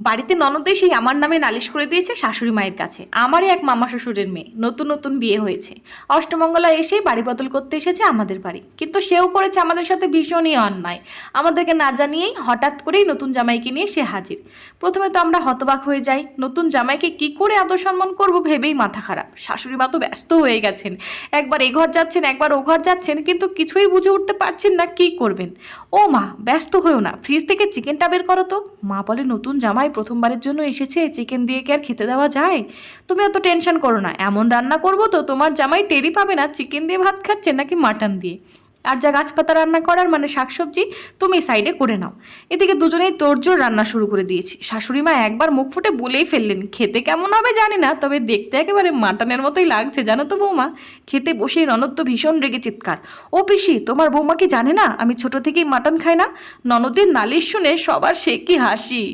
বাড়িতে ননদ এসেই আমার নামে নালিশ করে দিয়েছে শাশুড়ি মায়ের কাছে। আমারই এক মামা শ্বশুরের মেয়ে, নতুন নতুন বিয়ে হয়েছে, অষ্টমঙ্গলা এসেই বাড়ি বদল করতে এসেছে আমাদের বাড়ি, কিন্তু সেও করেছে আমাদের সাথে ভীষণই অন্যায়। আমাদেরকে না জানিয়েই হঠাৎ করেই নতুন জামাইকে নিয়ে সে হাজির। প্রথমে তো আমরা হতবাক হয়ে যাই, নতুন জামাইকে কি করে আদর সম্মান করবো ভেবেই মাথা খারাপ। শাশুড়ি মা তো ব্যস্ত হয়ে গেছেন, একবার এ ঘর যাচ্ছেন একবার ও ঘর যাচ্ছেন, কিন্তু কিছুই বুঝে উঠতে পারছেন না কি করবেন। ও মা, ব্যস্ত হয়েও না, ফ্রিজ থেকে চিকেনটা বের করো তো। মা বলে, নতুন জামাই প্রথমবারের জন্য এসেছে, চিকেন দিয়ে কি আর খেতে দেওয়া যায়? তুমি অত টেনশন করো না, এমন রান্না করবো তো তোমার জামাই টেরই পাবে না চিকেন দিয়ে ভাত খাচ্ছে নাকি মাটন দিয়ে। আর যা গাছপাতা রান্না করার মানে শাকসবজি, তুমি সাইডে করে নাও। এদিকে দুজনেই তোড়জোড় রান্না শুরু করে দিয়েছি। শাশুড়ি মা একবার মুখ ফুটে বলেই ফেললেন, খেতে কেমন হবে জানি না, তবে দেখতে একেবারে মাটনের মতোই লাগছে জানো তো বৌমা। খেতে বসেই ননদ তো ভীষণ রেগে চিৎকার, ও পিসি, তোমার বৌমা কি জানে না আমি ছোট থেকেই মাটন খাই না? ননদের নালিশ শুনে সবার সে কি হাসি।